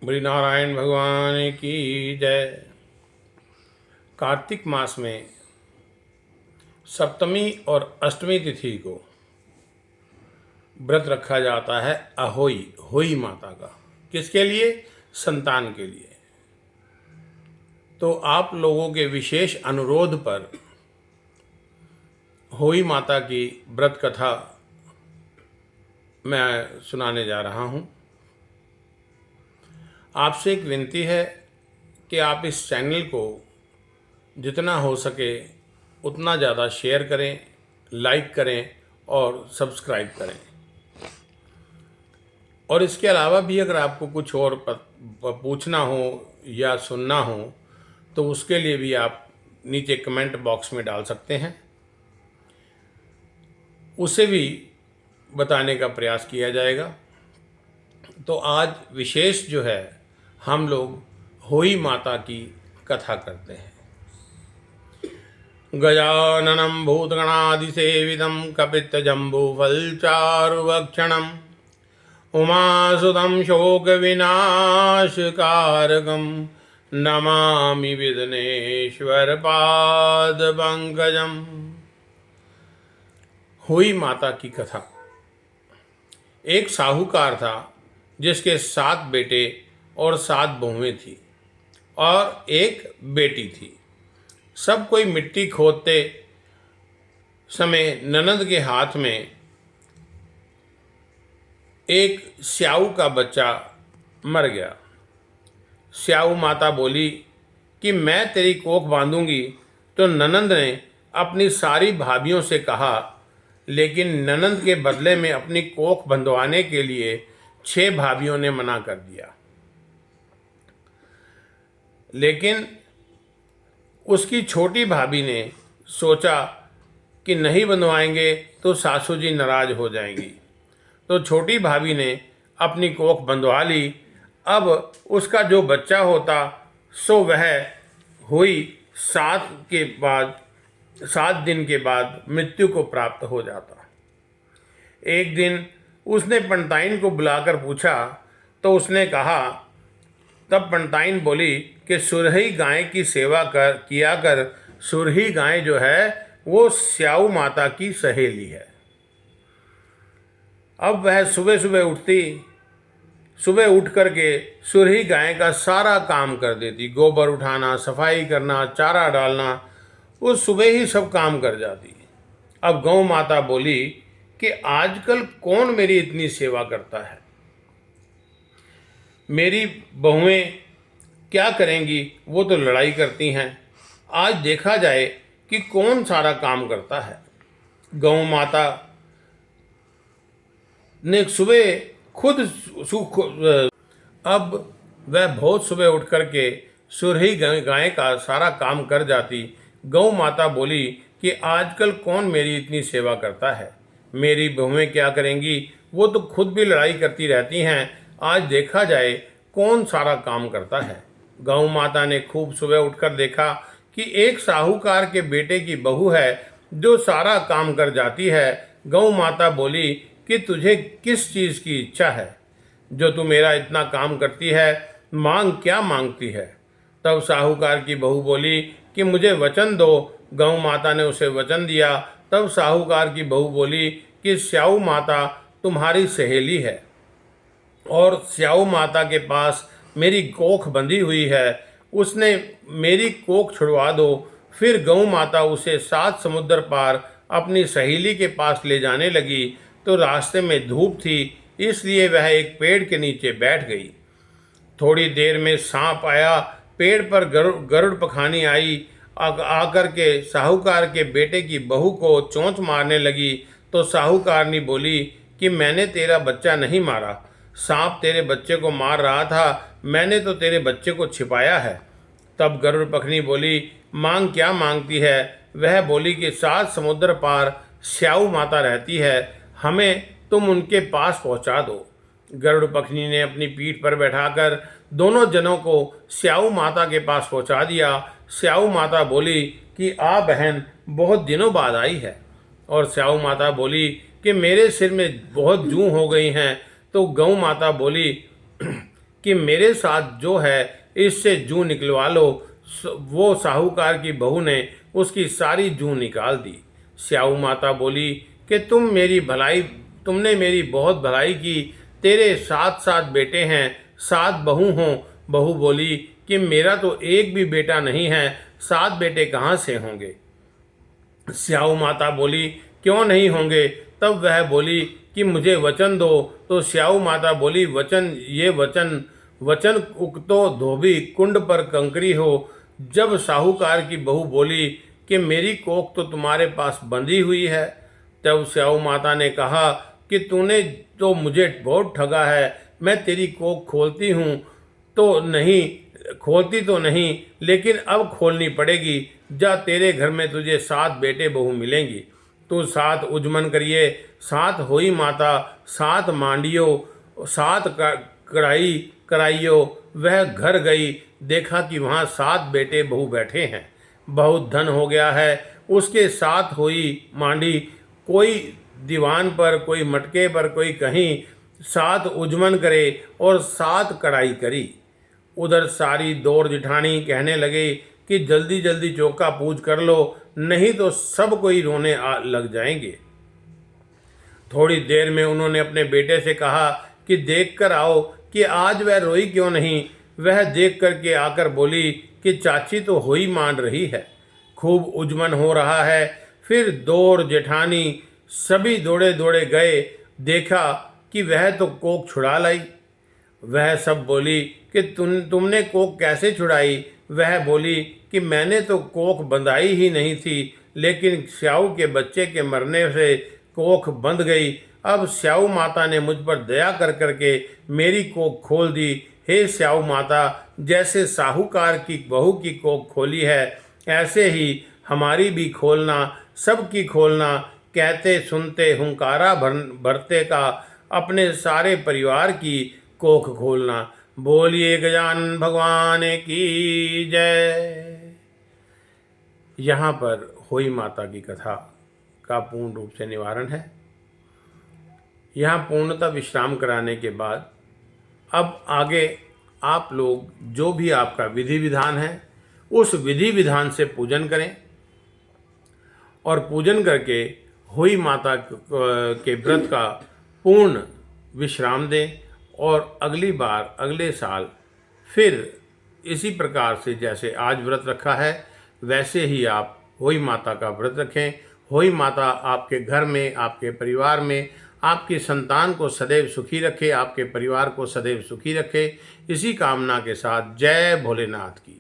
बड़ी नारायण भगवान की जय। कार्तिक मास में सप्तमी और अष्टमी तिथि को व्रत रखा जाता है अहोई होई माता का। किसके लिए? संतान के लिए। तो आप लोगों के विशेष अनुरोध पर होई माता की व्रत कथा मैं सुनाने जा रहा हूँ। आपसे एक विनती है कि आप इस चैनल को जितना हो सके उतना ज़्यादा शेयर करें, लाइक करें और सब्सक्राइब करें। और इसके अलावा भी अगर आपको कुछ और पूछना हो या सुनना हो तो उसके लिए भी आप नीचे कमेंट बॉक्स में डाल सकते हैं, उसे भी बताने का प्रयास किया जाएगा। तो आज विशेष जो है हम लोग होई माता की कथा करते हैं। गजाननं भूतगणादिसेवितं कपित्थजम्बूफलचारुभक्षणम् उमासुतं शोकविनाशकारकं नमामि विघ्नेश्वरपादपङ्कजम्। होई माता की कथा। एक साहूकार था जिसके 7 बेटे और 7 बहुएं थी और एक बेटी थी। सब कोई मिट्टी खोदते समय ननद के हाथ में एक स्याऊ का बच्चा मर गया। स्याऊ माता बोली कि मैं तेरी कोख बांधूंगी। तो ननद ने अपनी सारी भाभियों से कहा, लेकिन ननद के बदले में अपनी कोख बंधवाने के लिए 6 भाभियों ने मना कर दिया। लेकिन उसकी छोटी भाभी ने सोचा कि नहीं बंधवाएंगे तो सासू जी नाराज हो जाएंगी। तो छोटी भाभी ने अपनी कोख बंधवा ली। अब उसका जो बच्चा होता सो वह हुई 7 दिन के बाद मृत्यु को प्राप्त हो जाता। एक दिन उसने पंताइन को बुलाकर पूछा तो उसने कहा, तब पंताइन बोली कि सुरही गाय की सेवा किया कर। सुरही गाय जो है वो स्याऊ माता की सहेली है। अब वह सुबह सुबह उठ करके सुरही गाय का सारा काम कर देती। गोबर उठाना, सफाई करना, चारा डालना, वो सुबह ही सब काम कर जाती। अब गौ माता बोली कि आजकल कौन मेरी इतनी सेवा करता है, मेरी बहुएं क्या करेंगी, वो तो लड़ाई करती हैं। आज देखा जाए कि कौन सारा काम करता है। गौ माता ने सुबह खुद अब वह बहुत सुबह उठ करके सुरही गाय का सारा काम कर जाती। गौ माता बोली कि आजकल कौन मेरी इतनी सेवा करता है, मेरी बहुएं क्या करेंगी, वो तो खुद भी लड़ाई करती रहती हैं। आज देखा जाए कौन सारा काम करता है। गौ माता ने खूब सुबह उठकर देखा कि एक साहूकार के बेटे की बहू है जो सारा काम कर जाती है। गौ माता बोली कि तुझे किस चीज़ की इच्छा है जो तू मेरा इतना काम करती है, मांग क्या मांगती है। तब साहूकार की बहू बोली कि मुझे वचन दो। गौ माता ने उसे वचन दिया। तब साहूकार की बहू बोली कि स्याऊ माता तुम्हारी सहेली है और स्याऊ माता के पास मेरी कोख बंधी हुई है, उसने मेरी कोख छुड़वा दो। फिर गौ माता उसे 7 समुद्र पार अपनी सहेली के पास ले जाने लगी। तो रास्ते में धूप थी, इसलिए वह एक पेड़ के नीचे बैठ गई। थोड़ी देर में सांप आया। पेड़ पर गरुड़ पखानी आई, आकर के साहूकार के बेटे की बहू को चोंच मारने लगी। तो साहूकारनी बोली कि मैंने तेरा बच्चा नहीं मारा, सांप तेरे बच्चे को मार रहा था, मैंने तो तेरे बच्चे को छिपाया है। तब गरुड़ पखनी बोली, मांग क्या मांगती है। वह बोली कि 7 समुद्र पार स्याऊ माता रहती है, हमें तुम उनके पास पहुंचा दो। गरुड़ पखनी ने अपनी पीठ पर बैठाकर दोनों जनों को स्याऊ माता के पास पहुंचा दिया। स्याऊ माता बोली कि आ बहन बहुत दिनों बाद आई है। और स्याऊ माता बोली कि मेरे सिर में बहुत जूं हो गई हैं। तो गौ माता बोली कि मेरे साथ जो है इससे जूं निकलवा लो। वो साहूकार की बहू ने उसकी सारी जूं निकाल दी। स्याऊ माता बोली कि तुमने मेरी बहुत भलाई की। तेरे 7 बेटे हैं, 7 बहू हों। बहू बोली कि मेरा तो एक भी बेटा नहीं है, 7 बेटे कहाँ से होंगे। स्याऊ माता बोली क्यों नहीं होंगे। तब वह बोली कि मुझे वचन दो। तो स्याऊ माता बोली वचन वचन उगतो धोबी कुंड पर कंकरी हो। जब साहूकार की बहू बोली कि मेरी कोख तो तुम्हारे पास बंधी हुई है, तब स्याऊ माता ने कहा कि तूने तो मुझे बहुत ठगा है। मैं तेरी कोख खोलती तो नहीं, लेकिन अब खोलनी पड़ेगी। जा, तेरे घर में तुझे 7 बेटे बहू मिलेंगी। तू 7 उजमन करिए, 7 होई माता, 7 मांडियो, 7 कढ़ाई कराइयो। वह घर गई, देखा कि वहाँ 7 बेटे बहू बैठे हैं। बहुत धन हो गया है। उसके 7 हुई मांडी, कोई दीवान पर, कोई मटके पर, कोई कहीं। 7 उजमन करे और 7 कढ़ाई करी। उधर सारी दौड़ जिठानी कहने लगे कि जल्दी जल्दी चौका पूज कर लो, नहीं तो सब कोई रोने लग जाएंगे। थोड़ी देर में उन्होंने अपने बेटे से कहा कि देख कर आओ कि आज वह रोई क्यों नहीं। वह देख कर के आकर बोली कि चाची तो होई मान रही है, खूब उजमन हो रहा है। फिर दौड़ जेठानी सभी दौड़े दौड़े गए, देखा कि वह तो कोक छुड़ा लाई। वह सब बोली कि तुमने कोख कैसे छुड़ाई। वह बोली कि मैंने तो कोख बंधाई ही नहीं थी, लेकिन स्याऊ के बच्चे के मरने से कोख बंध गई। अब स्याऊ माता ने मुझ पर दया कर करके मेरी कोख खोल दी। हे स्याऊ माता, जैसे साहूकार की बहू की कोख खोली है, ऐसे ही हमारी भी खोलना, सबकी खोलना। कहते सुनते हुंकारा भरते का अपने सारे परिवार की कोख खोलना। बोलिए गजानन भगवान की जय। यहाँ पर होई माता की कथा का पूर्ण रूप से निवारण है। यहाँ पूर्णतः विश्राम कराने के बाद अब आगे आप लोग जो भी आपका विधि विधान है उस विधि विधान से पूजन करें और पूजन करके होई माता के व्रत का पूर्ण विश्राम दें और अगली बार अगले साल फिर इसी प्रकार से जैसे आज व्रत रखा है वैसे ही आप होई माता का व्रत रखें। होई माता आपके घर में, आपके परिवार में, आपकी संतान को सदैव सुखी रखे, आपके परिवार को सदैव सुखी रखे। इसी कामना के साथ जय भोलेनाथ की।